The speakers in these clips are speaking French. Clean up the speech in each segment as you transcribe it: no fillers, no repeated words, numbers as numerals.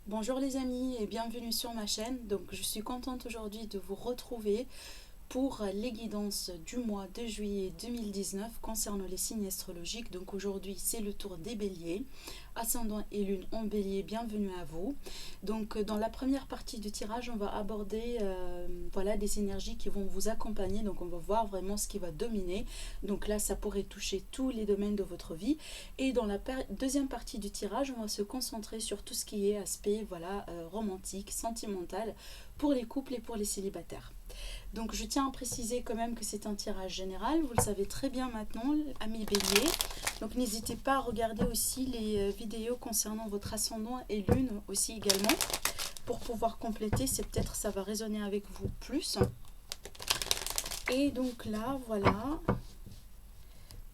Bonjour les amis et bienvenue sur ma chaîne. Donc je suis contente aujourd'hui de vous retrouver pour les guidances du mois de juillet 2019 concernant les signes astrologiques. Donc aujourd'hui c'est le tour des béliers, ascendant et lune en bélier, bienvenue à vous. Donc dans la première partie du tirage on va aborder voilà, des énergies qui vont vous accompagner. Donc on va voir vraiment ce qui va dominer. Donc là ça pourrait toucher tous les domaines de votre vie. Et dans la deuxième partie du tirage on va se concentrer sur tout ce qui est aspect voilà, romantique, sentimental pour les couples et pour les célibataires. Donc je tiens à préciser quand même que c'est un tirage général, vous le savez très bien maintenant, amis béliers. Donc n'hésitez pas à regarder aussi les vidéos concernant votre ascendant et lune aussi également, pour pouvoir compléter, c'est peut-être ça va résonner avec vous plus. Et donc là, voilà,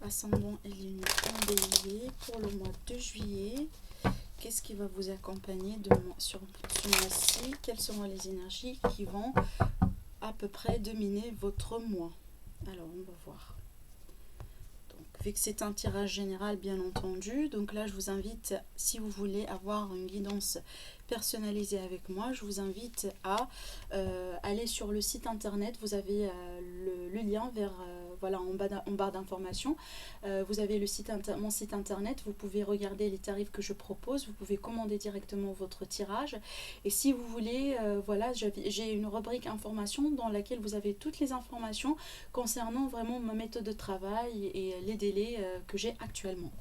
ascendant et lune en bélier pour le mois de juillet. Qu'est-ce qui va vous accompagner sur ce mois-ci? Quelles seront les énergies qui vont à peu près dominer votre mois? Alors on va voir. Donc vu que c'est un tirage général bien entendu, donc là je vous invite, si vous voulez avoir une guidance personnalisée avec moi, je vous invite à aller sur le site internet. Vous avez le lien vers voilà, en barre d'informations. Vous avez mon site internet, vous pouvez regarder les tarifs que je propose, vous pouvez commander directement votre tirage. Et si vous voulez, voilà, j'ai une rubrique information dans laquelle vous avez toutes les informations concernant vraiment ma méthode de travail et les délais que j'ai actuellement.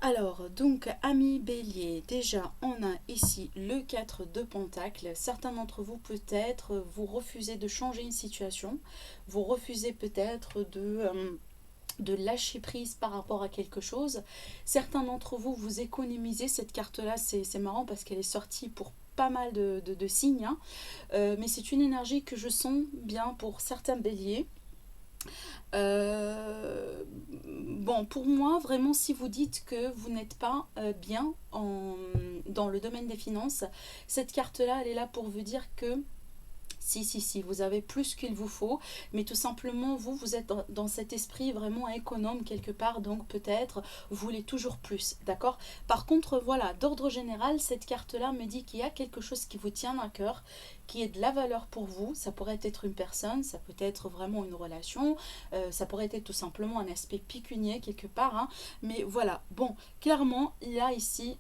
Alors, donc, amis bélier, déjà, on a ici le 4 de Pentacle. Certains d'entre vous, peut-être, vous refusez de changer une situation. Vous refusez peut-être de lâcher prise par rapport à quelque chose. Certains d'entre vous, vous économisez. Cette carte-là, c'est marrant parce qu'elle est sortie pour pas mal de signes. Hein. Mais c'est une énergie que je sens bien pour certains béliers. Bon, pour moi, vraiment, si vous dites que vous n'êtes pas bien dans le domaine des finances, cette carte-là, elle est là pour vous dire que si, vous avez plus qu'il vous faut, mais tout simplement, vous êtes dans cet esprit vraiment économe quelque part, donc peut-être vous voulez toujours plus, d'accord? Par contre, voilà, d'ordre général, cette carte-là me dit qu'il y a quelque chose qui vous tient à cœur, qui est de la valeur pour vous. Ça pourrait être une personne, ça peut être vraiment une relation, ça pourrait être tout simplement un aspect pécunier quelque part, hein. Mais voilà, bon, clairement, il y a ici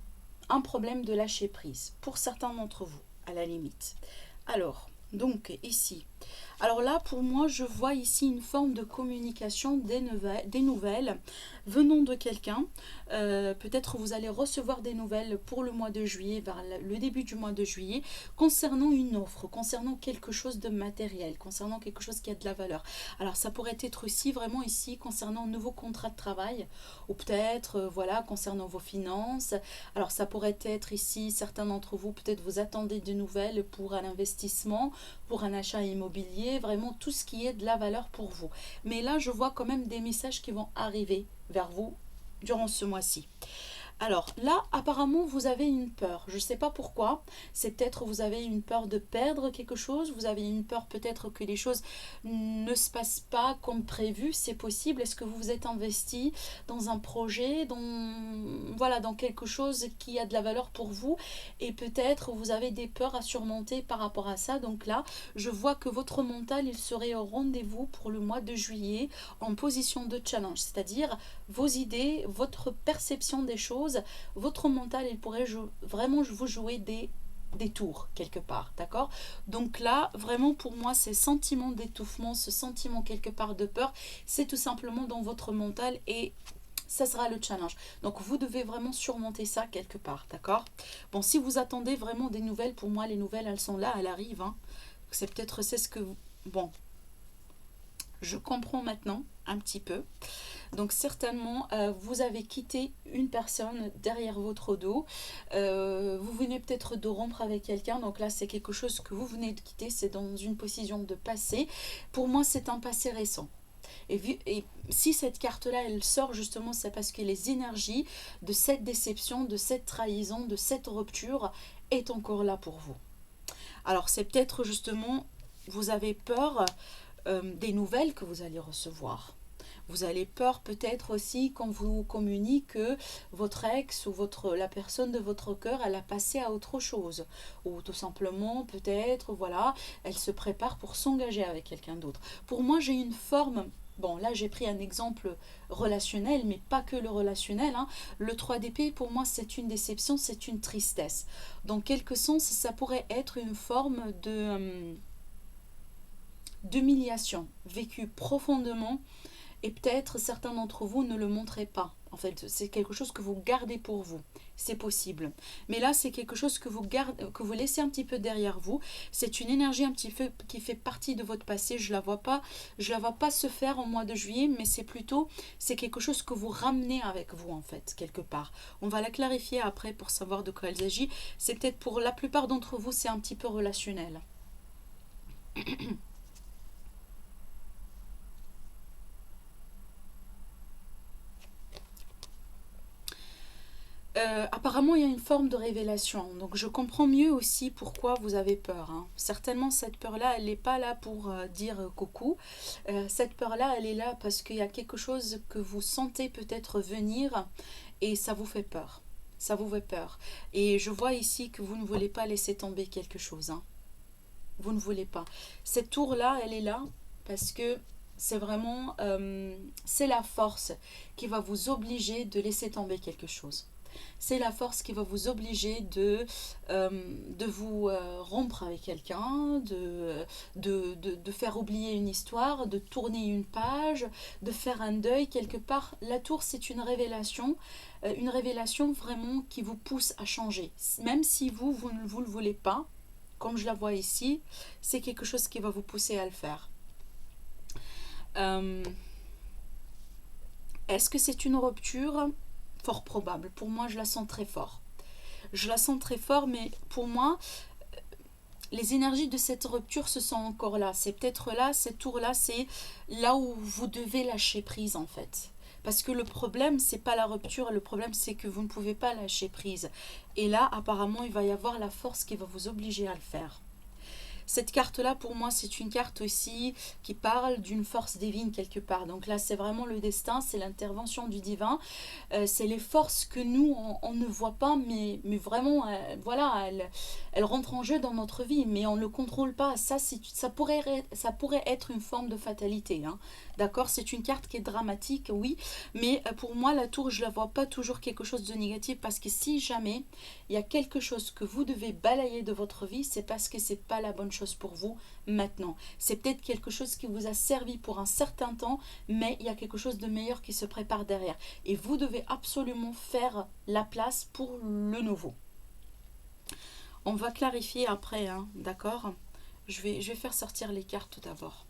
un problème de lâcher prise, pour certains d'entre vous, à la limite. Alors, donc ici, alors là pour moi je vois ici une forme de communication des nouvelles venant de quelqu'un. Peut-être vous allez recevoir des nouvelles pour le mois de juillet, vers le début du mois de juillet, concernant une offre, concernant quelque chose de matériel, concernant quelque chose qui a de la valeur. Alors ça pourrait être aussi vraiment ici concernant un nouveau contrat de travail, ou peut-être voilà, concernant vos finances. Alors ça pourrait être ici, certains d'entre vous peut-être vous attendez des nouvelles pour un investissement, pour un achat immobilier, vraiment tout ce qui est de la valeur pour vous. Mais là, je vois quand même des messages qui vont arriver vers vous durant ce mois-ci. Alors là, apparemment, vous avez une peur. Je ne sais pas pourquoi. C'est peut-être vous avez une peur de perdre quelque chose. Vous avez une peur peut-être que les choses ne se passent pas comme prévu. C'est possible. Est-ce que vous vous êtes investi dans un projet, voilà, dans quelque chose qui a de la valeur pour vous, et peut-être vous avez des peurs à surmonter par rapport à ça. Donc là, je vois que votre mental, il serait au rendez-vous pour le mois de juillet en position de challenge. C'est-à-dire vos idées, votre perception des choses, votre mental, il pourrait vraiment vous jouer des tours quelque part, d'accord? Donc là, vraiment pour moi, ces sentiments d'étouffement, ce sentiment quelque part de peur, c'est tout simplement dans votre mental et ça sera le challenge. Donc vous devez vraiment surmonter ça quelque part, d'accord? Bon, si vous attendez vraiment des nouvelles, pour moi, les nouvelles, elles sont là, elles arrivent. Hein. C'est ce que vous... Bon, je comprends maintenant un petit peu. Donc certainement, vous avez quitté une personne derrière votre dos. Vous venez peut-être de rompre avec quelqu'un. Donc là, c'est quelque chose que vous venez de quitter. C'est dans une position de passé. Pour moi, c'est un passé récent. Et si cette carte-là, elle sort justement, c'est parce que les énergies de cette déception, de cette trahison, de cette rupture est encore là pour vous. Alors c'est peut-être justement, vous avez peur des nouvelles que vous allez recevoir. Vous avez peur peut-être aussi quand vous communique que votre ex ou la personne de votre cœur, elle a passé à autre chose. Ou tout simplement, peut-être, voilà, elle se prépare pour s'engager avec quelqu'un d'autre. Pour moi, j'ai une forme... Bon, là, j'ai pris un exemple relationnel, mais pas que le relationnel, hein. Le 3 d'épée, pour moi, c'est une déception, c'est une tristesse. Dans quelque sens, ça pourrait être une forme d'humiliation vécue profondément, et peut-être certains d'entre vous ne le montrez pas. En fait, c'est quelque chose que vous gardez pour vous. C'est possible. Mais là, c'est quelque chose que que vous laissez un petit peu derrière vous. C'est une énergie un petit peu qui fait partie de votre passé. Je la vois pas se faire en mois de juillet, mais c'est quelque chose que vous ramenez avec vous, en fait, quelque part. On va la clarifier après pour savoir de quoi elle s'agit. C'est peut-être pour la plupart d'entre vous, c'est un petit peu relationnel. Apparemment, il y a une forme de révélation. Donc, je comprends mieux aussi pourquoi vous avez peur, hein. Certainement, cette peur-là, elle n'est pas là pour dire coucou. Cette peur-là, elle est là parce qu'il y a quelque chose que vous sentez peut-être venir et ça vous fait peur. Ça vous fait peur. Et je vois ici que vous ne voulez pas laisser tomber quelque chose, hein. Vous ne voulez pas. Cette tour-là, elle est là parce que c'est vraiment... c'est la force qui va vous obliger de laisser tomber quelque chose. C'est la force qui va vous obliger de vous rompre avec quelqu'un, de faire oublier une histoire, de tourner une page, de faire un deuil quelque part. La tour, c'est une révélation vraiment qui vous pousse à changer. Même si vous ne vous le voulez pas, comme je la vois ici, c'est quelque chose qui va vous pousser à le faire. Euh, Est-ce que c'est une rupture? Fort probable. Pour moi, je la sens très fort. Je la sens très fort, mais pour moi, les énergies de cette rupture se sont encore là. C'est peut-être là, cette tour-là, c'est là où vous devez lâcher prise en fait. Parce que le problème, c'est pas la rupture, le problème, c'est que vous ne pouvez pas lâcher prise. Et là, apparemment, il va y avoir la force qui va vous obliger à le faire. Cette carte-là, pour moi, c'est une carte aussi qui parle d'une force divine quelque part. Donc là, c'est vraiment le destin, c'est l'intervention du divin. C'est les forces que nous, on ne voit pas, mais vraiment, voilà, elles rentrent en jeu dans notre vie, mais on ne le contrôle pas. Ça pourrait être une forme de fatalité, hein. D'accord, c'est une carte qui est dramatique, oui, mais pour moi, la tour, je ne la vois pas toujours quelque chose de négatif, parce que si jamais il y a quelque chose que vous devez balayer de votre vie, c'est parce que c'est pas la bonne chose pour vous maintenant. C'est peut-être quelque chose qui vous a servi pour un certain temps, mais il y a quelque chose de meilleur qui se prépare derrière. Et vous devez absolument faire la place pour le nouveau. On va clarifier après, hein, d'accord? Je vais faire sortir les cartes tout d'abord.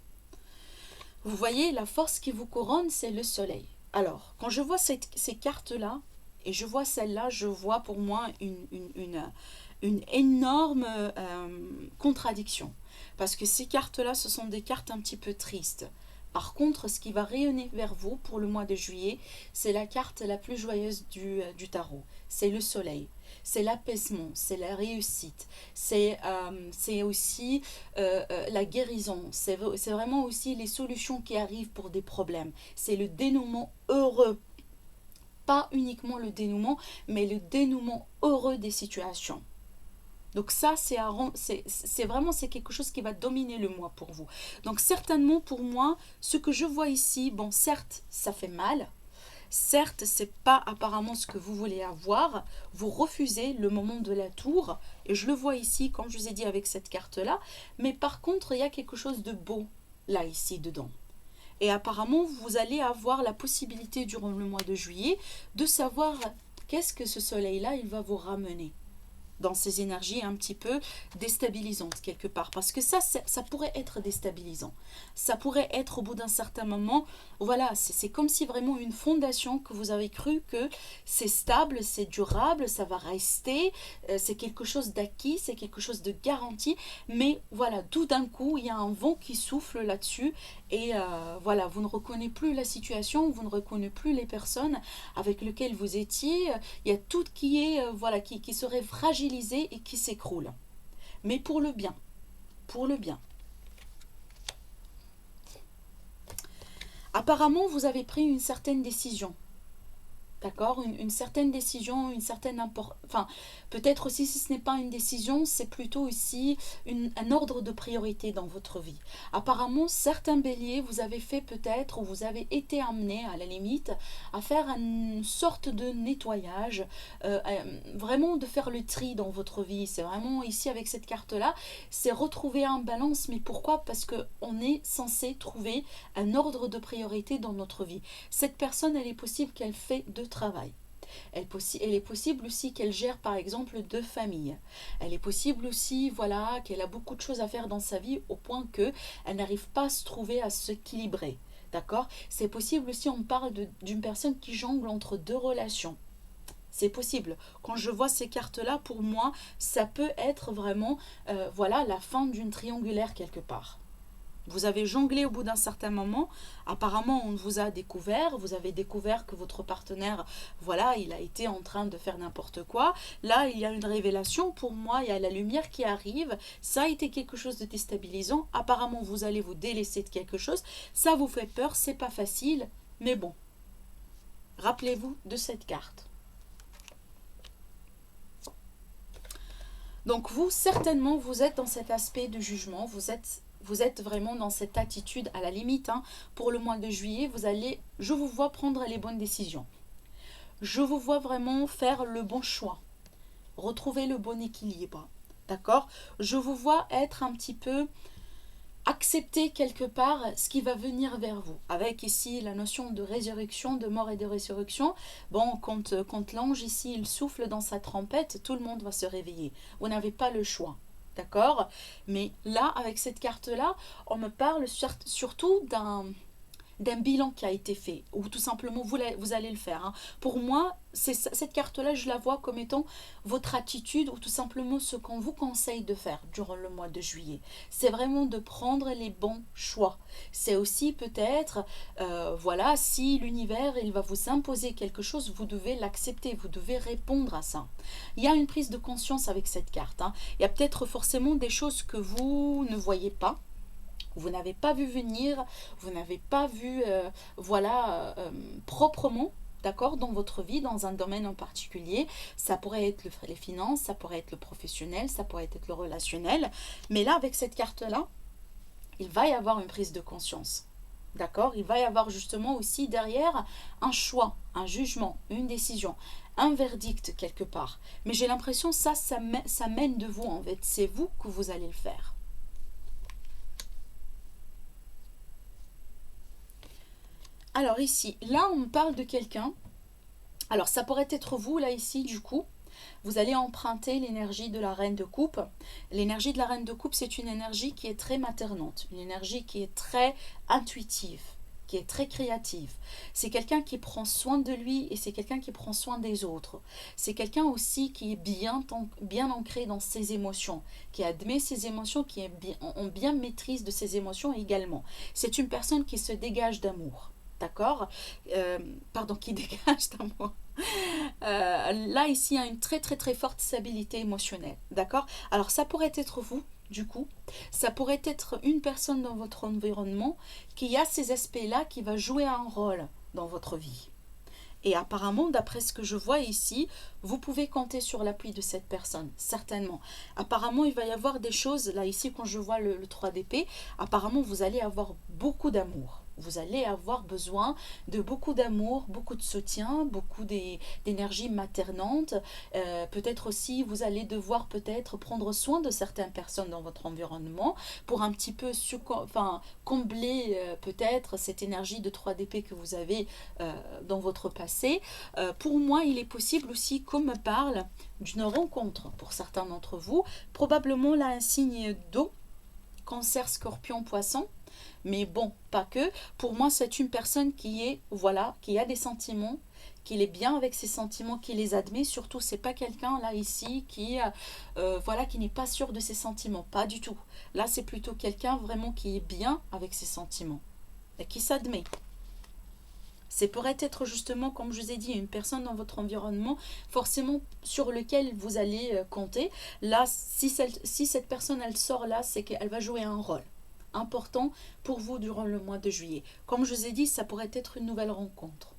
Vous voyez, la force qui vous couronne, c'est le soleil. Alors, quand je vois ces cartes-là, et je vois celle-là, je vois pour moi une énorme contradiction. Parce que ces cartes-là, ce sont des cartes un petit peu tristes. Par contre, ce qui va rayonner vers vous pour le mois de juillet, c'est la carte la plus joyeuse du tarot. C'est le soleil. C'est l'apaisement, c'est la réussite, c'est aussi la guérison, c'est vraiment aussi les solutions qui arrivent pour des problèmes. C'est le dénouement heureux, pas uniquement le dénouement, mais le dénouement heureux des situations. Donc ça, c'est quelque chose qui va dominer le mois pour vous. Donc certainement pour moi, ce que je vois ici, bon certes, ça fait mal. Certes, c'est pas apparemment ce que vous voulez avoir. Vous refusez le moment de la tour. Et je le vois ici, comme je vous ai dit, avec cette carte-là. Mais par contre, il y a quelque chose de beau, là, ici, dedans. Et apparemment, vous allez avoir la possibilité, durant le mois de juillet, de savoir qu'est-ce que ce soleil-là, il va vous ramener dans ces énergies un petit peu déstabilisantes quelque part. Parce que ça pourrait être déstabilisant. Ça pourrait être au bout d'un certain moment, voilà, c'est comme si vraiment une fondation que vous avez cru que c'est stable, c'est durable, ça va rester, c'est quelque chose d'acquis, c'est quelque chose de garanti. Mais voilà, tout d'un coup, il y a un vent qui souffle là-dessus et voilà, vous ne reconnaissez plus la situation, vous ne reconnaissez plus les personnes avec lesquelles vous étiez. Il y a tout qui est, voilà, qui serait fragilisé et qui s'écroule. Mais pour le bien. Pour le bien. Apparemment, vous avez pris une certaine décision. D'accord, une certaine décision, une certaine importance. Enfin, peut-être aussi si ce n'est pas une décision, c'est plutôt aussi un ordre de priorité dans votre vie. Apparemment, certains béliers, vous avez fait peut-être, ou vous avez été amené à la limite, à faire une sorte de nettoyage, vraiment de faire le tri dans votre vie. C'est vraiment ici avec cette carte-là, c'est retrouver un balance. Mais pourquoi? Parce qu'on est censé trouver un ordre de priorité dans notre vie. Cette personne, elle est possible qu'elle fait deux travail. Elle est possible aussi qu'elle gère par exemple deux familles. Elle est possible aussi voilà, qu'elle a beaucoup de choses à faire dans sa vie au point qu'elle n'arrive pas à se trouver à s'équilibrer. D'accord? C'est possible aussi, on parle d'une personne qui jongle entre deux relations. C'est possible. Quand je vois ces cartes-là, pour moi, ça peut être vraiment voilà, la fin d'une triangulaire quelque part. Vous avez jonglé au bout d'un certain moment. Apparemment, on vous a découvert. Vous avez découvert que votre partenaire, voilà, il a été en train de faire n'importe quoi. Là, il y a une révélation. Pour moi, il y a la lumière qui arrive. Ça a été quelque chose de déstabilisant. Apparemment, vous allez vous délaisser de quelque chose. Ça vous fait peur. C'est pas facile. Mais bon, rappelez-vous de cette carte. Donc vous, certainement, vous êtes dans cet aspect de jugement. Vous êtes vraiment dans cette attitude à la limite. Pour le mois de juillet, je vous vois prendre les bonnes décisions. Je vous vois vraiment faire le bon choix. Retrouver le bon équilibre. D'accord? Je vous vois être un petit peu accepter quelque part ce qui va venir vers vous. Avec ici la notion de résurrection, de mort et de résurrection. Bon, quand l'ange ici, il souffle dans sa trompette, tout le monde va se réveiller. Vous n'avez pas le choix. D'accord? Mais là, avec cette carte-là, on me parle surtout d'un bilan qui a été fait, ou tout simplement vous allez le faire. Pour moi, cette carte-là, je la vois comme étant votre attitude, ou tout simplement ce qu'on vous conseille de faire durant le mois de juillet. C'est vraiment de prendre les bons choix. C'est aussi peut-être, voilà, si l'univers, il va vous imposer quelque chose, vous devez l'accepter, vous devez répondre à ça. Il y a une prise de conscience avec cette carte. Il y a peut-être forcément des choses que vous ne voyez pas, vous n'avez pas vu venir, vous n'avez pas vu, voilà, proprement, d'accord, dans votre vie, dans un domaine en particulier. Ça pourrait être les finances, ça pourrait être le professionnel, ça pourrait être le relationnel. Mais là, avec cette carte-là, il va y avoir une prise de conscience. D'accord? Il va y avoir justement aussi derrière un choix, un jugement, une décision, un verdict quelque part. Mais j'ai l'impression ça mène de vous en fait. C'est vous que vous allez le faire. Alors ici, là on parle de quelqu'un. Alors ça pourrait être vous là ici du coup. Vous allez emprunter l'énergie de la reine de coupe. L'énergie de la reine de coupe, c'est une énergie qui est très maternante, une énergie qui est très intuitive, qui est très créative. C'est quelqu'un qui prend soin de lui et c'est quelqu'un qui prend soin des autres. C'est quelqu'un aussi qui est bien ancré dans ses émotions, qui admet ses émotions, qui est bien maîtrise de ses émotions également. C'est une personne qui se dégage d'amour. D'accord, pardon, qui dégage d'amour. Là, ici, il y a une très très très forte stabilité émotionnelle. D'accord. Alors, ça pourrait être vous, du coup. Ça pourrait être une personne dans votre environnement qui a ces aspects-là, qui va jouer un rôle dans votre vie. Et apparemment, d'après ce que je vois ici, vous pouvez compter sur l'appui de cette personne, certainement. Apparemment, il va y avoir des choses, là ici, quand je vois le 3 d'épée, apparemment, vous allez avoir beaucoup d'amour. Vous allez avoir besoin de beaucoup d'amour, beaucoup de soutien, beaucoup d'énergie maternante. Peut-être aussi, vous allez devoir peut-être prendre soin de certaines personnes dans votre environnement pour un petit peu combler peut-être cette énergie de 3 d'épée que vous avez dans votre passé. Pour moi, il est possible aussi qu'on me parle d'une rencontre pour certains d'entre vous. Probablement là un signe d'eau, Cancer, Scorpion, Poisson. Mais bon, pas que. Pour moi, c'est une personne qui est, voilà, qui a des sentiments, qui est bien avec ses sentiments, qui les admet. Surtout, c'est pas quelqu'un là ici qui, voilà, qui n'est pas sûr de ses sentiments. Pas du tout. Là, c'est plutôt quelqu'un vraiment qui est bien avec ses sentiments et qui s'admet. C'est pourrait être justement, comme je vous ai dit, une personne dans votre environnement, forcément sur lequel vous allez compter. Là, si cette personne, elle sort là, c'est qu'elle va jouer un rôle. important pour vous durant le mois de juillet. Comme je vous ai dit, ça pourrait être une nouvelle rencontre.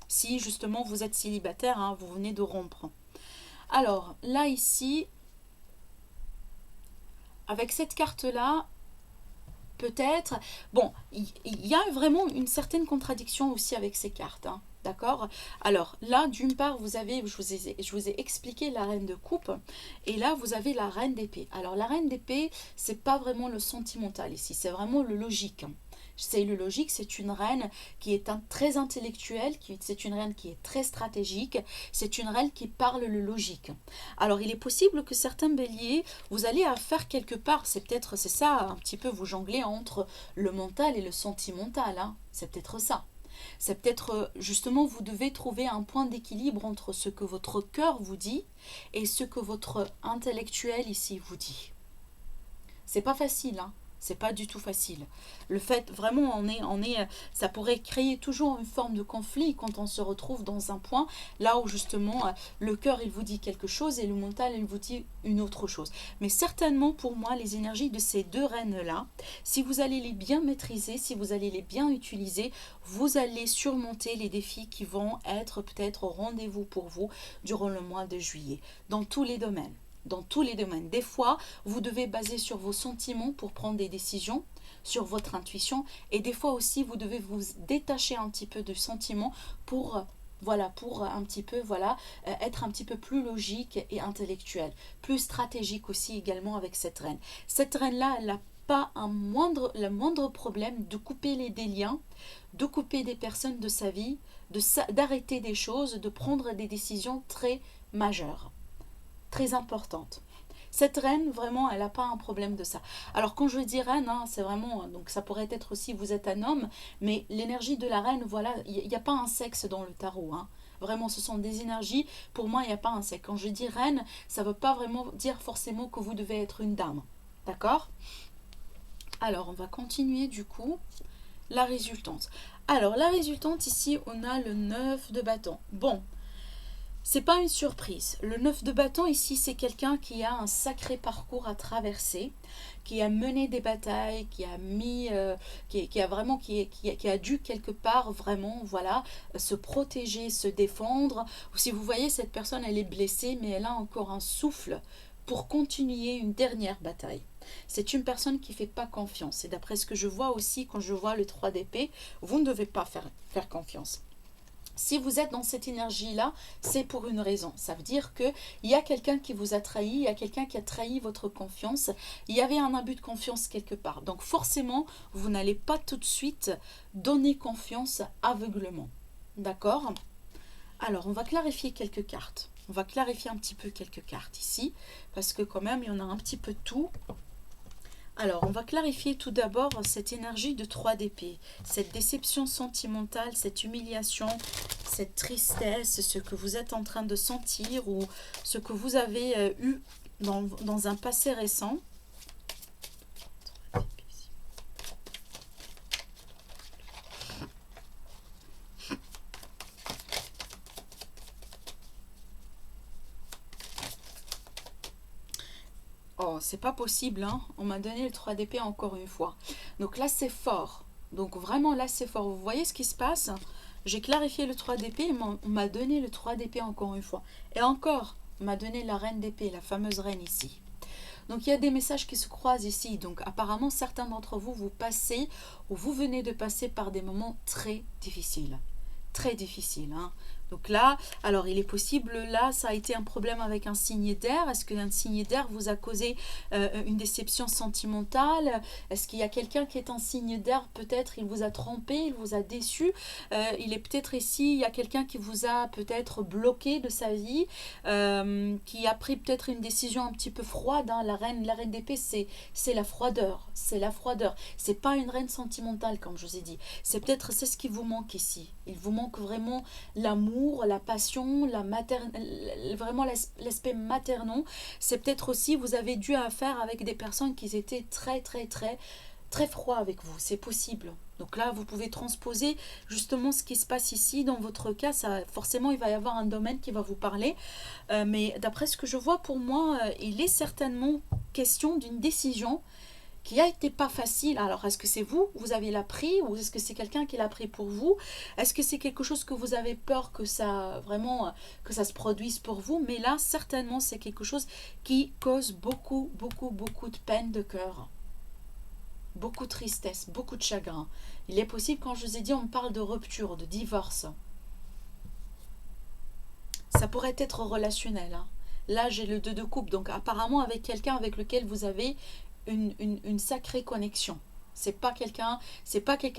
Si justement vous êtes célibataire, hein, vous venez de rompre. Alors là ici, avec cette carte-là, peut-être, bon, il y a vraiment une certaine contradiction aussi avec ces cartes, hein, d'accord? Alors là, d'une part, vous avez, je vous ai expliqué la reine de coupe, et là, vous avez la reine d'épée. Alors la reine d'épée, c'est pas vraiment le sentimental ici, c'est vraiment le logique, hein. C'est le logique, c'est une reine qui est très intellectuelle, c'est une reine qui est très stratégique, c'est une reine qui parle le logique. Alors il est possible que certains béliers, vous allez à faire quelque part, c'est ça, un petit peu vous jonglez entre le mental et le sentimental, hein. C'est peut-être ça. C'est peut-être justement, vous devez trouver un point d'équilibre entre ce que votre cœur vous dit et ce que votre intellectuel ici vous dit. C'est pas facile, hein. C'est pas du tout facile. Le fait, vraiment, ça pourrait créer toujours une forme de conflit quand on se retrouve dans un point là où justement le cœur il vous dit quelque chose et le mental il vous dit une autre chose. Mais certainement pour moi, les énergies de ces deux reines-là, si vous allez les bien maîtriser, si vous allez les bien utiliser, vous allez surmonter les défis qui vont être peut-être au rendez-vous pour vous durant le mois de juillet, dans tous les domaines. Dans tous les domaines. Des fois, vous devez baser sur vos sentiments pour prendre des décisions, sur votre intuition, et des fois aussi, vous devez vous détacher un petit peu de sentiments pour, un petit peu, être un petit peu plus logique et intellectuel, plus stratégique aussi également avec cette reine. Cette reine-là, elle n'a pas le moindre problème de couper des liens, de couper des personnes de sa vie, d'arrêter des choses, de prendre des décisions très majeures, très importante. Cette reine, vraiment, elle n'a pas un problème de ça. Alors, quand je dis reine, hein, c'est vraiment, donc ça pourrait être aussi, vous êtes un homme, mais l'énergie de la reine, voilà, il n'y a pas un sexe dans le tarot, hein. Vraiment, ce sont des énergies, pour moi, il n'y a pas un sexe. Quand je dis reine, ça ne veut pas vraiment dire forcément que vous devez être une dame. D'accord? Alors, on va continuer du coup. La résultante. Alors, la résultante, ici, on a le 9 de bâton. Bon, c'est pas une surprise. Le 9 de bâton ici, c'est quelqu'un qui a un sacré parcours à traverser, qui a mené des batailles, qui a dû quelque part vraiment, se protéger, se défendre. Ou si vous voyez, cette personne, elle est blessée, mais elle a encore un souffle pour continuer une dernière bataille. C'est une personne qui ne fait pas confiance. Et d'après ce que je vois aussi, quand je vois le 3 d'épée, vous ne devez pas faire confiance. Si vous êtes dans cette énergie-là, c'est pour une raison. Ça veut dire qu'il y a quelqu'un qui vous a trahi, il y a quelqu'un qui a trahi votre confiance. Il y avait un abus de confiance quelque part. Donc forcément, vous n'allez pas tout de suite donner confiance aveuglement. D'accord? Alors, on va clarifier quelques cartes. On va clarifier un petit peu quelques cartes ici, parce que quand même, il y en a un petit peu de tout. Alors, on va clarifier tout d'abord cette énergie de 3 d'épée, cette déception sentimentale, cette humiliation, cette tristesse, ce que vous êtes en train de sentir ou ce que vous avez eu dans un passé récent. Oh, c'est pas possible, hein. On m'a donné le 3 d'épée encore une fois. Donc là, c'est fort. Donc vraiment, là, c'est fort. Vous voyez ce qui se passe? J'ai clarifié le 3 d'épée, on m'a donné le 3 d'épée encore une fois. Et encore, on m'a donné la reine d'épée, la fameuse reine ici. Donc il y a des messages qui se croisent ici. Donc apparemment, certains d'entre vous, vous passez ou vous venez de passer par des moments très difficiles. Très difficiles, hein. Donc là, alors il est possible, là, ça a été un problème avec un signe d'air. Est-ce qu'un signe d'air vous a causé une déception sentimentale? Est-ce qu'il y a quelqu'un qui est un signe d'air? Peut-être il vous a trompé, il vous a déçu. Il est peut-être ici, il y a quelqu'un qui vous a peut-être bloqué de sa vie, qui a pris peut-être une décision un petit peu froide, hein. La reine d'épée, c'est la froideur. C'est la froideur. C'est pas une reine sentimentale, comme je vous ai dit. C'est ce qui vous manque ici. Il vous manque vraiment l'amour, la passion, vraiment l'aspect maternel. C'est peut-être aussi, vous avez dû affaire avec des personnes qui étaient très, très, très, très froids avec vous. C'est possible. Donc là, vous pouvez transposer justement ce qui se passe ici. Dans votre cas, forcément, il va y avoir un domaine qui va vous parler. Mais d'après ce que je vois, pour moi, il est certainement question d'une décision qui a été pas facile. Alors, est-ce que c'est vous, vous avez l'a pris, ou est-ce que c'est quelqu'un qui l'a pris pour vous? Est-ce que c'est quelque chose que vous avez peur que ça, vraiment, que ça se produise pour vous? Mais là, certainement, c'est quelque chose qui cause beaucoup, beaucoup, beaucoup de peine de cœur. Beaucoup de tristesse, beaucoup de chagrin. Il est possible, quand je vous ai dit, on parle de rupture, de divorce. Ça pourrait être relationnel, hein. Là, j'ai le 2 de coupe, donc apparemment avec quelqu'un avec lequel vous avez une sacrée connexion. C'est pas quelqu'un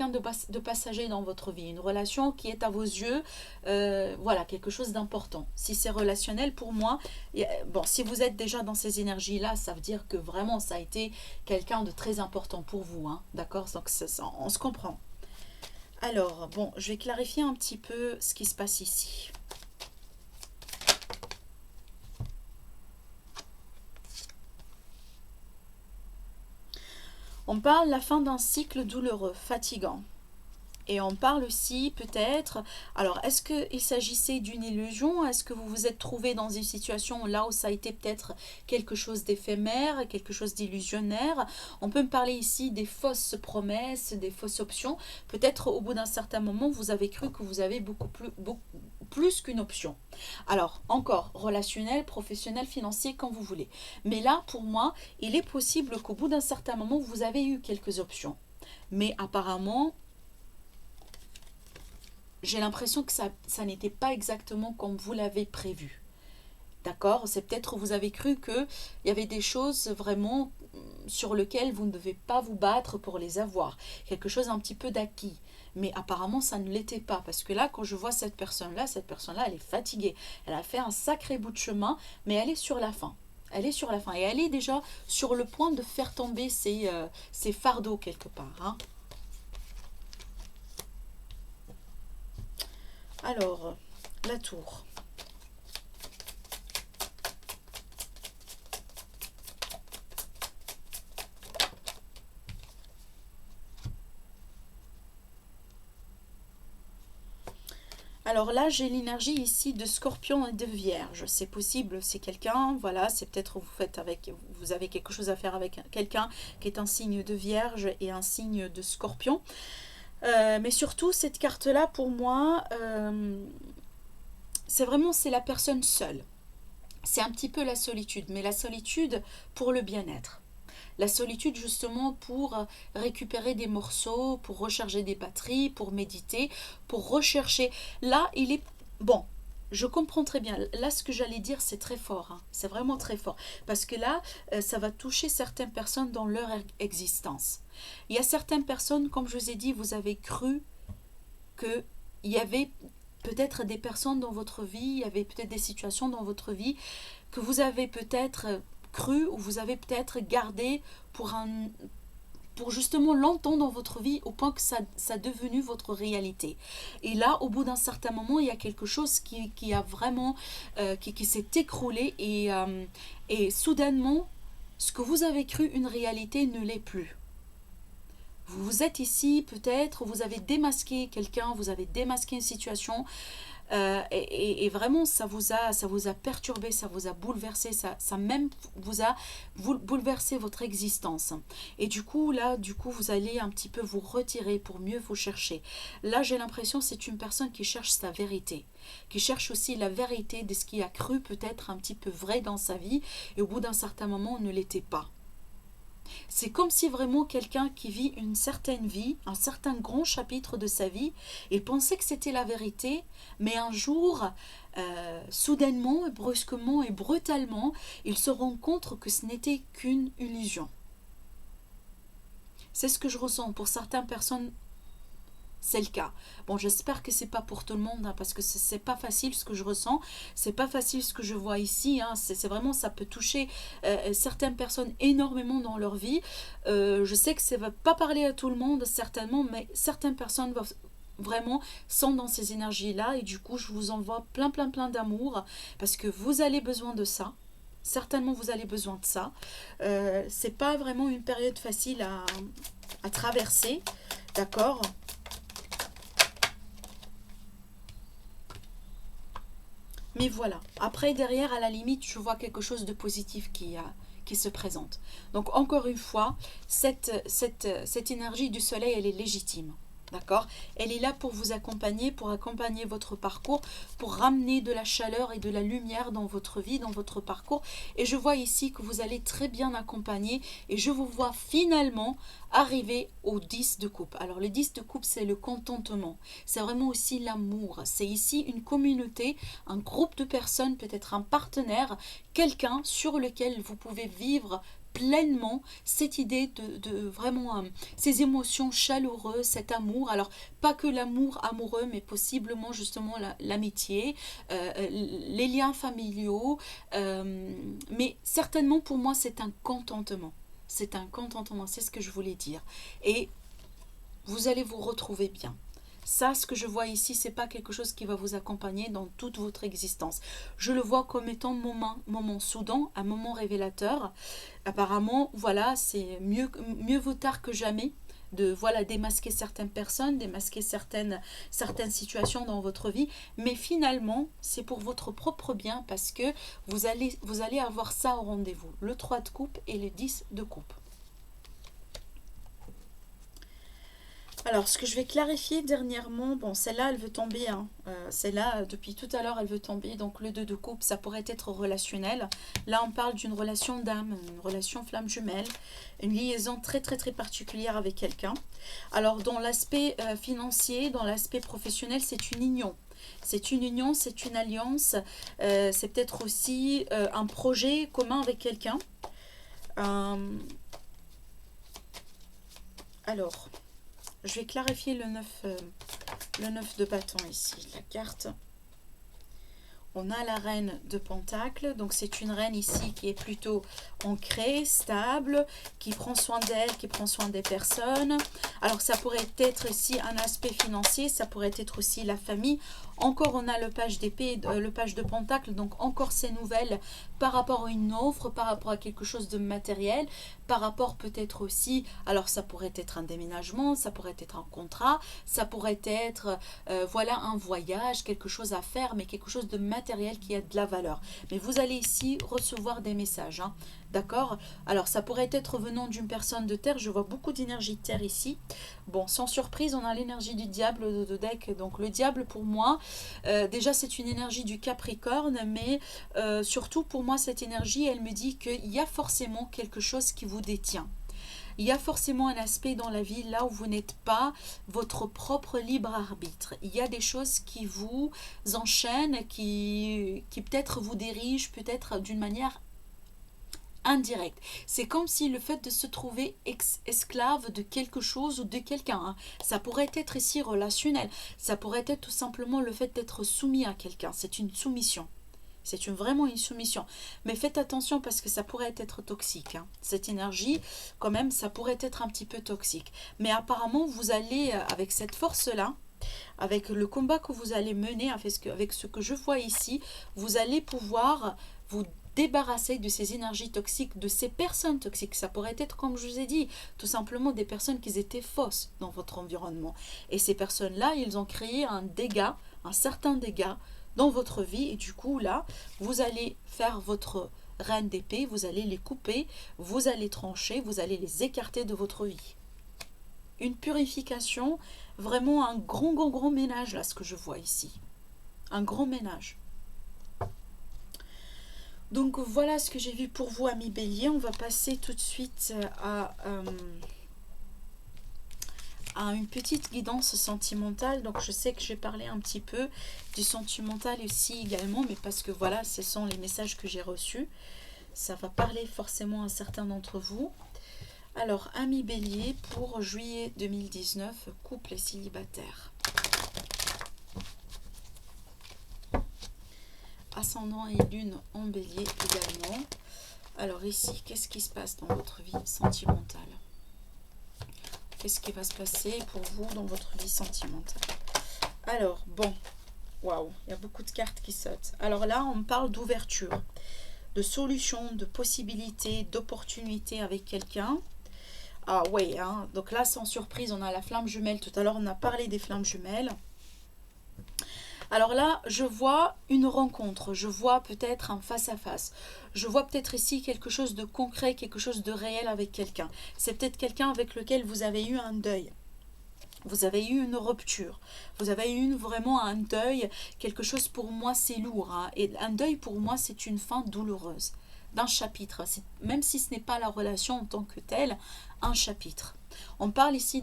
de passager dans votre vie. Une relation qui est à vos yeux, voilà, quelque chose d'important. Si c'est relationnel, pour moi, bon, si vous êtes déjà dans ces énergies-là, ça veut dire que vraiment, ça a été quelqu'un de très important pour vous, hein, d'accord? Donc, on se comprend. Alors, bon, je vais clarifier un petit peu ce qui se passe ici. On parle de la fin d'un cycle douloureux, fatigant. Et on parle aussi peut-être, alors est-ce qu'il s'agissait d'une illusion? Est-ce que vous vous êtes trouvé dans une situation là où ça a été peut-être quelque chose d'éphémère, quelque chose d'illusionnaire? On peut me parler ici des fausses promesses, des fausses options. Peut-être au bout d'un certain moment, vous avez cru que vous avez beaucoup plus qu'une option. Alors, encore, relationnel, professionnel, financier, quand vous voulez. Mais là, pour moi, il est possible qu'au bout d'un certain moment, vous avez eu quelques options. Mais apparemment, j'ai l'impression que ça n'était pas exactement comme vous l'avez prévu. D'accord? C'est peut-être vous avez cru qu'il y avait des choses vraiment sur lesquelles vous ne devez pas vous battre pour les avoir. Quelque chose un petit peu d'acquis. Mais apparemment, ça ne l'était pas. Parce que là, quand je vois cette personne-là, elle est fatiguée. Elle a fait un sacré bout de chemin, mais elle est sur la fin. Elle est sur la fin. Et elle est déjà sur le point de faire tomber ses fardeaux quelque part, hein. Alors, la tour. Alors là, j'ai l'énergie ici de Scorpion et de Vierge. C'est possible, c'est quelqu'un, voilà, c'est peut-être vous avez quelque chose à faire avec quelqu'un qui est un signe de Vierge et un signe de Scorpion. Mais surtout, cette carte-là, pour moi, c'est la personne seule. C'est un petit peu la solitude, mais la solitude pour le bien-être. La solitude justement pour récupérer des morceaux, pour recharger des batteries, pour méditer, pour rechercher. Là, il est... Bon, je comprends très bien. Là, ce que j'allais dire, c'est très fort, hein. C'est vraiment très fort. Parce que là, ça va toucher certaines personnes dans leur existence. Il y a certaines personnes, comme je vous ai dit, vous avez cru qu'il y avait peut-être des personnes dans votre vie, il y avait peut-être des situations dans votre vie que vous avez peut-être cru ou vous avez peut-être gardé pour justement longtemps dans votre vie au point que ça a devenu votre réalité. Et là, au bout d'un certain moment, il y a quelque chose qui a vraiment qui s'est écroulé et soudainement, ce que vous avez cru une réalité ne l'est plus. Vous êtes ici, peut-être, vous avez démasqué quelqu'un, vous avez démasqué une situation, et vraiment, ça vous a perturbé, ça vous a bouleversé, ça même vous a bouleversé votre existence. Et du coup, vous allez un petit peu vous retirer pour mieux vous chercher. Là, j'ai l'impression que c'est une personne qui cherche sa vérité, qui cherche aussi la vérité de ce qui a cru peut-être un petit peu vrai dans sa vie, et au bout d'un certain moment, on ne l'était pas. C'est comme si vraiment quelqu'un qui vit une certaine vie, un certain grand chapitre de sa vie, il pensait que c'était la vérité, mais un jour, soudainement, brusquement et brutalement, il se rend compte que ce n'était qu'une illusion. C'est ce que je ressens. Pour certaines personnes, c'est le cas. Bon, j'espère que c'est pas pour tout le monde, hein, parce que c'est pas facile ce que je ressens, c'est pas facile ce que je vois ici, hein, c'est vraiment, ça peut toucher certaines personnes énormément dans leur vie. Je sais que ça va pas parler à tout le monde certainement, mais certaines personnes vraiment sont dans ces énergies-là, et du coup je vous envoie plein d'amour, parce que vous avez besoin de ça. Certainement vous avez besoin de ça. C'est pas vraiment une période facile à traverser, d'accord? Mais voilà. Après, derrière, à la limite, je vois quelque chose de positif qui qui se présente. Donc encore une fois, cette énergie du soleil, elle est légitime. D'accord? Elle est là pour vous accompagner, pour accompagner votre parcours, pour ramener de la chaleur et de la lumière dans votre vie, dans votre parcours. Et je vois ici que vous allez très bien accompagner et je vous vois finalement arriver au 10 de coupe. Alors le 10 de coupe, c'est le contentement. C'est vraiment aussi l'amour. C'est ici une communauté, un groupe de personnes, peut-être un partenaire, quelqu'un sur lequel vous pouvez vivre pleinement cette idée de vraiment ces émotions chaleureuses, cet amour. Alors pas que l'amour amoureux, mais possiblement justement l'amitié, les liens familiaux, mais certainement pour moi c'est un contentement. C'est un contentement, c'est ce que je voulais dire. Et vous allez vous retrouver bien. Ça, ce que je vois ici, c'est pas quelque chose qui va vous accompagner dans toute votre existence. Je le vois comme étant moment soudain, un moment révélateur. Apparemment, voilà, c'est mieux vaut tard que jamais de voilà démasquer certaines personnes, démasquer certaines situations dans votre vie. Mais finalement, c'est pour votre propre bien parce que vous allez avoir ça au rendez-vous. Le 3 de coupe et le 10 de coupe. Alors, ce que je vais clarifier dernièrement, bon, celle-là, elle veut tomber, hein. Celle-là, depuis tout à l'heure, elle veut tomber. Donc, le 2 de coupe, ça pourrait être relationnel. Là, on parle d'une relation d'âme, une relation flamme jumelle, une liaison très, très, très particulière avec quelqu'un. Alors, dans l'aspect financier, dans l'aspect professionnel, c'est une union. C'est une union, c'est une alliance. C'est peut-être aussi un projet commun avec quelqu'un. Alors... je vais clarifier le 9 de bâton ici, la carte. On a la reine de Pentacle, donc c'est une reine ici qui est plutôt ancrée, stable, qui prend soin d'elle, qui prend soin des personnes. Alors ça pourrait être ici un aspect financier, ça pourrait être aussi la famille. Encore on a le page d'épée, le page de Pentacle, donc encore ces nouvelles par rapport à une offre, par rapport à quelque chose de matériel, par rapport peut-être aussi, alors ça pourrait être un déménagement, ça pourrait être un contrat, ça pourrait être voilà un voyage, quelque chose à faire, mais quelque chose de matériel qui a de la valeur. Mais vous allez ici recevoir des messages, hein, d'accord? Alors ça pourrait être venant d'une personne de terre, je vois beaucoup d'énergie de terre ici. Bon, sans surprise, on a l'énergie du diable de deck, donc le diable pour moi, déjà c'est une énergie du Capricorne, mais surtout pour moi cette énergie, elle me dit qu'il y a forcément quelque chose qui vous détient. Il y a forcément un aspect dans la vie là où vous n'êtes pas votre propre libre arbitre. Il y a des choses qui vous enchaînent, qui peut-être vous dirigent, peut-être d'une manière indirecte. C'est comme si le fait de se trouver esclave de quelque chose ou de quelqu'un, hein, ça pourrait être ici relationnel, ça pourrait être tout simplement le fait d'être soumis à quelqu'un, c'est une soumission. C'est vraiment une soumission. Mais faites attention parce que ça pourrait être toxique, hein. Cette énergie, quand même, ça pourrait être un petit peu toxique. Mais apparemment, vous allez, avec cette force-là, avec le combat que vous allez mener, avec ce que je vois ici, vous allez pouvoir vous débarrasser de ces énergies toxiques, de ces personnes toxiques. Ça pourrait être, comme je vous ai dit, tout simplement des personnes qui étaient fausses dans votre environnement. Et ces personnes-là, ils ont créé un dégât, un certain dégât, dans votre vie et du coup là vous allez faire votre reine d'épée, vous allez les couper, vous allez trancher, vous allez les écarter de votre vie. Une purification, vraiment un grand ménage là, ce que je vois ici, un grand ménage. Donc voilà ce que j'ai vu pour vous, amis Bélier. On va passer tout de suite à une petite guidance sentimentale. Donc je sais que je vais parler un petit peu du sentimental ici également, mais parce que voilà, ce sont les messages que j'ai reçus. Ça va parler forcément à certains d'entre vous. Alors, amis Bélier, pour juillet 2019, couple et célibataire. Ascendant et lune en Bélier également. Alors ici, qu'est-ce qui se passe dans votre vie sentimentale ? Qu'est-ce qui va se passer pour vous dans votre vie sentimentale? Alors, bon, waouh, il y a beaucoup de cartes qui sautent. Alors là, on parle d'ouverture, de solution, de possibilité, d'opportunité avec quelqu'un. Ah oui, hein, donc là, sans surprise, on a la flamme jumelle. Tout à l'heure, on a parlé des flammes jumelles. Alors là, je vois une rencontre, je vois peut-être un face-à-face. Je vois peut-être ici quelque chose de concret, quelque chose de réel avec quelqu'un. C'est peut-être quelqu'un avec lequel vous avez eu un deuil. Vous avez eu une rupture, vous avez eu vraiment un deuil, quelque chose pour moi c'est lourd, hein. Et un deuil pour moi c'est une fin douloureuse d'un chapitre, même si ce n'est pas la relation en tant que telle, un chapitre. On parle ici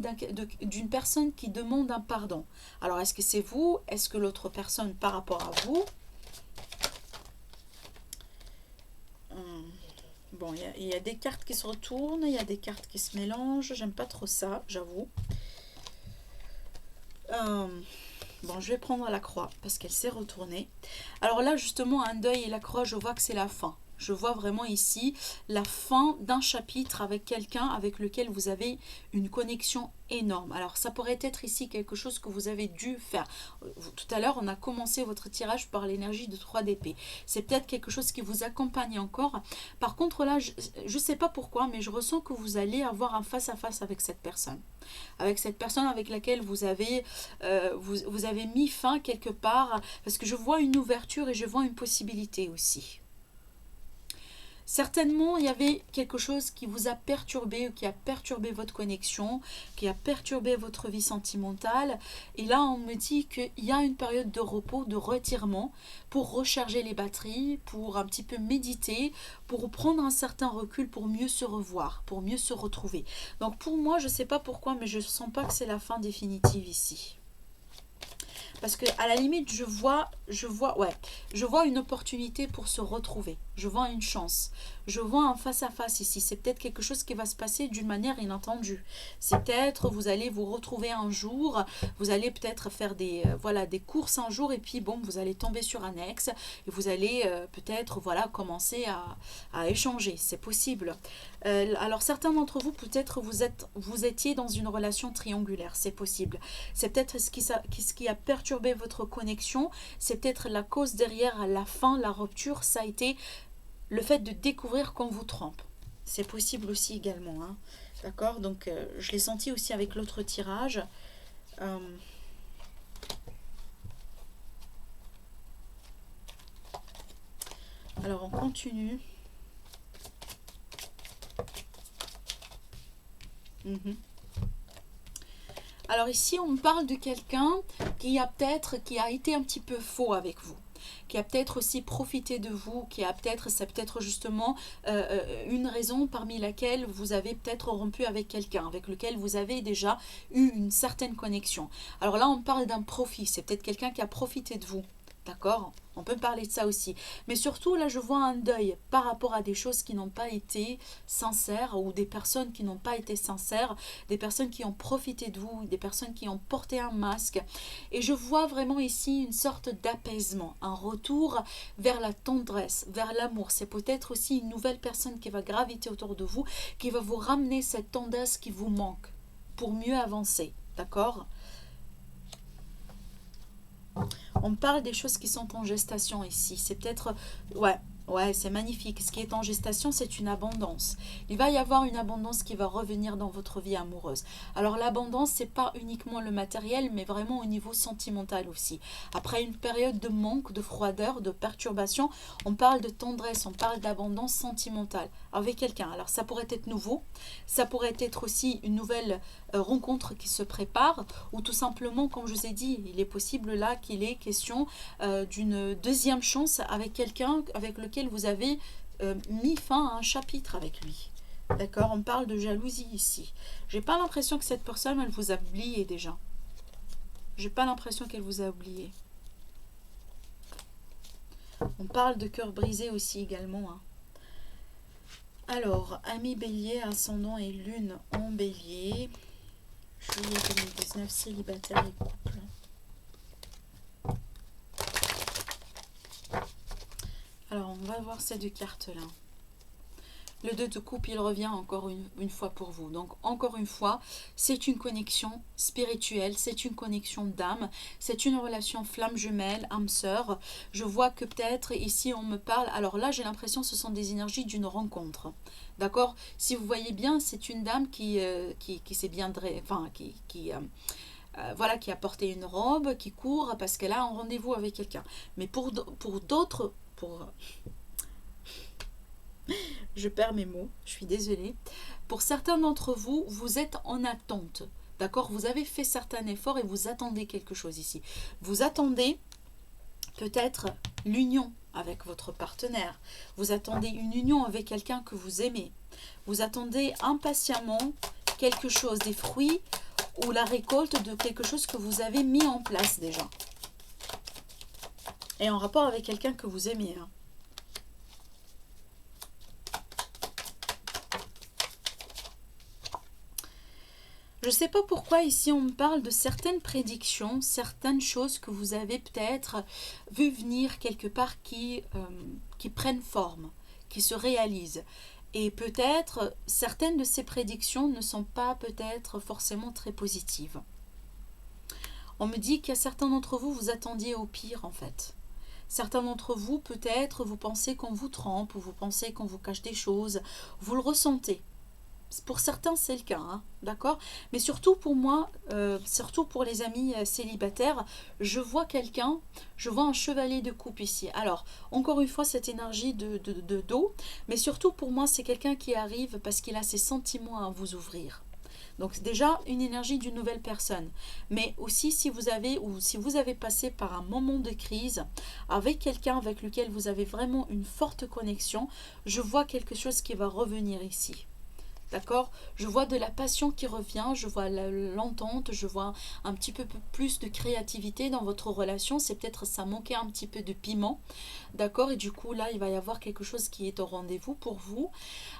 d'une personne qui demande un pardon. Alors est-ce que c'est vous? Est-ce que l'autre personne par rapport à vous? Bon, il y a des cartes qui se retournent, il y a des cartes qui se mélangent, j'aime pas trop ça, j'avoue. Bon, je vais prendre la croix parce qu'elle s'est retournée. Alors là, justement, un deuil et la croix, je vois que c'est la fin. Je vois vraiment ici la fin d'un chapitre avec quelqu'un avec lequel vous avez une connexion énorme. Alors ça pourrait être ici quelque chose que vous avez dû faire. Tout à l'heure, on a commencé votre tirage par l'énergie de 3 d'épée. C'est peut-être quelque chose qui vous accompagne encore. Par contre là, je ne sais pas pourquoi, mais je ressens que vous allez avoir un face-à-face avec cette personne. Avec cette personne avec laquelle vous avez mis fin quelque part. Parce que je vois une ouverture et je vois une possibilité aussi. Certainement, il y avait quelque chose qui vous a perturbé, qui a perturbé votre connexion, qui a perturbé votre vie sentimentale. Et là, on me dit qu'il y a une période de repos, de retirement, pour recharger les batteries, pour un petit peu méditer, pour prendre un certain recul, pour mieux se revoir, pour mieux se retrouver. Donc pour moi, je ne sais pas pourquoi, mais je ne sens pas que c'est la fin définitive ici. Parce que à la limite, je vois une opportunité pour se retrouver. Je vois une chance. Je vois un face-à-face ici. C'est peut-être quelque chose qui va se passer d'une manière inattendue. C'est peut-être, vous allez vous retrouver un jour, vous allez peut-être faire des courses un jour et puis bon, vous allez tomber sur un ex et vous allez peut-être commencer à échanger. C'est possible. Alors certains d'entre vous, peut-être vous étiez dans une relation triangulaire. C'est possible. C'est peut-être ce qui a perturbé votre connexion. C'est peut-être la cause derrière la fin, la rupture. Ça a été le fait de découvrir qu'on vous trompe. C'est possible aussi également. Hein. D'accord. Donc, je l'ai senti aussi avec l'autre tirage. Alors, on continue. Alors ici, on parle de quelqu'un qui a été un petit peu faux avec vous, qui a peut-être aussi profité de vous, c'est peut-être justement une raison parmi laquelle vous avez peut-être rompu avec quelqu'un, avec lequel vous avez déjà eu une certaine connexion. Alors là, on parle d'un profit, c'est peut-être quelqu'un qui a profité de vous. D'accord? On peut parler de ça aussi. Mais surtout, là, je vois un deuil par rapport à des choses qui n'ont pas été sincères ou des personnes qui n'ont pas été sincères, des personnes qui ont profité de vous, des personnes qui ont porté un masque. Et je vois vraiment ici une sorte d'apaisement, un retour vers la tendresse, vers l'amour. C'est peut-être aussi une nouvelle personne qui va graviter autour de vous, qui va vous ramener cette tendresse qui vous manque pour mieux avancer. D'accord? On parle des choses qui sont en gestation ici. C'est peut-être... Ouais, c'est magnifique. Ce qui est en gestation, c'est une abondance. Il va y avoir une abondance qui va revenir dans votre vie amoureuse. Alors l'abondance, c'est pas uniquement le matériel, mais vraiment au niveau sentimental aussi. Après une période de manque, de froideur, de perturbation, on parle de tendresse, on parle d'abondance sentimentale avec quelqu'un. Alors ça pourrait être nouveau, ça pourrait être aussi une nouvelle rencontre qui se prépare, ou tout simplement, comme je vous ai dit, il est possible là qu'il est question d'une deuxième chance avec quelqu'un avec lequel vous avez mis fin à un chapitre avec lui. D'accord? On parle de jalousie ici. J'ai pas l'impression que cette personne, elle vous a oublié déjà. J'ai pas l'impression qu'elle vous a oublié. On parle de cœur brisé aussi également. Hein. Alors, ami bélier, ascendant et lune en bélier. Juillet 2019, célibataire et couple. Alors, on va voir ces deux cartes-là. Le 2 de coupe, il revient encore une fois pour vous. Donc, encore une fois, c'est une connexion spirituelle, c'est une connexion d'âme, c'est une relation flamme jumelle, âme sœur. Je vois que peut-être ici, on me parle... Alors là, j'ai l'impression que ce sont des énergies d'une rencontre. D'accord? Si vous voyez bien, c'est une dame qui s'est bien... voilà, qui a porté une robe, qui court parce qu'elle a un rendez-vous avec quelqu'un. Mais pour d'autres, je perds mes mots, je suis désolée. Pour certains d'entre vous, vous êtes en attente. D'accord? Vous avez fait certains efforts et vous attendez quelque chose ici. Vous attendez peut-être l'union avec votre partenaire. Vous attendez une union avec quelqu'un que vous aimez. Vous attendez impatiemment quelque chose, des fruits ou la récolte de quelque chose que vous avez mis en place déjà. Et en rapport avec quelqu'un que vous aimez. Hein. Je ne sais pas pourquoi ici on me parle de certaines prédictions, certaines choses que vous avez peut-être vu venir quelque part qui prennent forme, qui se réalisent. Et peut-être certaines de ces prédictions ne sont pas peut-être forcément très positives. On me dit qu'à certains d'entre vous, vous attendiez au pire en fait. Certains d'entre vous, peut-être, vous pensez qu'on vous trompe, ou vous pensez qu'on vous cache des choses, vous le ressentez. Pour certains, c'est le cas, hein, d'accord? Mais surtout pour moi, surtout pour les amis célibataires, je vois quelqu'un, je vois un chevalier de coupe ici. Alors, encore une fois, cette énergie de dos, mais surtout pour moi, c'est quelqu'un qui arrive parce qu'il a ses sentiments à vous ouvrir. Donc déjà une énergie d'une nouvelle personne. Mais aussi si vous avez passé par un moment de crise avec quelqu'un avec lequel vous avez vraiment une forte connexion, je vois quelque chose qui va revenir ici. D'accord? Je vois de la passion qui revient, je vois l'entente, je vois un petit peu plus de créativité dans votre relation. C'est peut-être ça manquait un petit peu de piment. D'accord? Et du coup, là, il va y avoir quelque chose qui est au rendez-vous pour vous.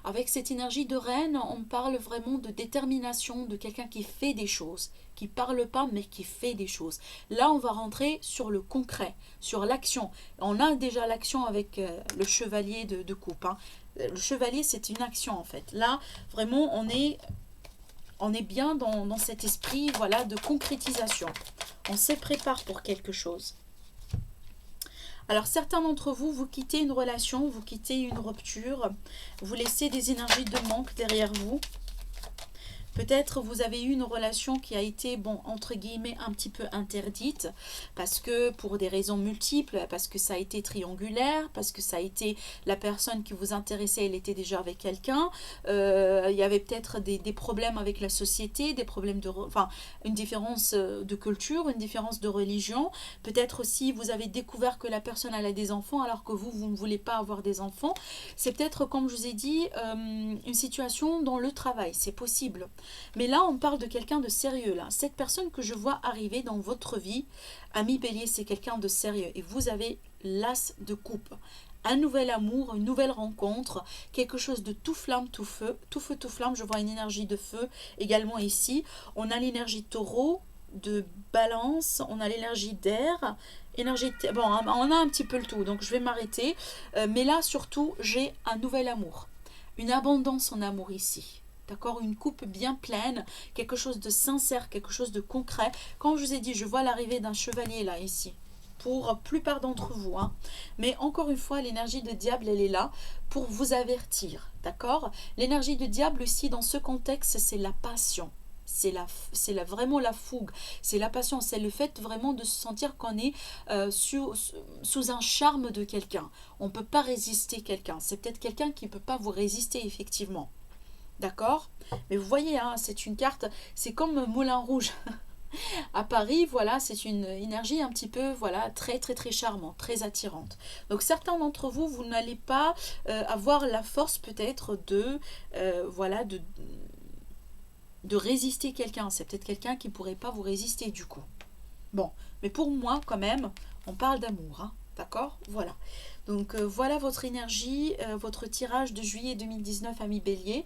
Avec cette énergie de reine, on parle vraiment de détermination, de quelqu'un qui fait des choses, qui parle pas, mais qui fait des choses. Là, on va rentrer sur le concret, sur l'action. On a déjà l'action avec le chevalier de coupe, hein. Le chevalier, c'est une action en fait. Là, vraiment, on est bien dans cet esprit, voilà, de concrétisation. On se prépare pour quelque chose. Alors, certains d'entre vous, vous quittez une relation, vous quittez une rupture, vous laissez des énergies de manque derrière vous. Peut-être vous avez eu une relation qui a été, bon, entre guillemets, un petit peu interdite, parce que pour des raisons multiples, parce que ça a été triangulaire, parce que ça a été la personne qui vous intéressait, elle était déjà avec quelqu'un, il y avait peut-être des problèmes avec la société, des problèmes enfin, une différence de culture, une différence de religion, peut-être aussi vous avez découvert que la personne elle a des enfants alors que vous ne voulez pas avoir des enfants, c'est peut-être, comme je vous ai dit, une situation dans le travail, c'est possible. Mais là, on parle de quelqu'un de sérieux. Là. Cette personne que je vois arriver dans votre vie, ami Bélier, c'est quelqu'un de sérieux. Et vous avez l'as de coupe. Un nouvel amour, une nouvelle rencontre, quelque chose de tout flamme, tout feu, tout flamme. Je vois une énergie de feu également ici. On a l'énergie taureau, de balance, on a l'énergie d'air, bon, on a un petit peu le tout, donc je vais m'arrêter. Mais là, surtout, j'ai un nouvel amour. Une abondance en amour ici. D'accord, une coupe bien pleine, quelque chose de sincère, quelque chose de concret. Quand je vous ai dit, je vois l'arrivée d'un chevalier là, ici. Pour la plupart d'entre vous. Hein. Mais encore une fois, l'énergie de diable, elle est là pour vous avertir. D'accord? L'énergie de diable aussi, dans ce contexte, c'est la passion. C'est vraiment la fougue, c'est la passion, c'est le fait vraiment de se sentir qu'on est sous un charme de quelqu'un. On ne peut pas résister quelqu'un. C'est peut-être quelqu'un qui ne peut pas vous résister effectivement. D'accord? Mais vous voyez, hein, c'est une carte, c'est comme Moulin Rouge à Paris, voilà, c'est une énergie un petit peu, voilà, très très très charmante, très attirante. Donc certains d'entre vous, vous n'allez pas avoir la force peut-être voilà, de résister quelqu'un. C'est peut-être quelqu'un qui ne pourrait pas vous résister du coup. Bon, mais pour moi quand même, on parle d'amour, hein, d'accord? Voilà. Donc voilà votre énergie, votre tirage de juillet 2019 ami Bélier.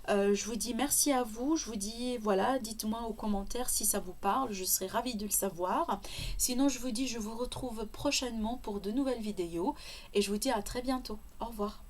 Je vous dis merci à vous, je vous dis voilà, dites-moi aux commentaires si ça vous parle, je serai ravie de le savoir. Sinon je vous dis je vous retrouve prochainement pour de nouvelles vidéos et je vous dis à très bientôt. Au revoir.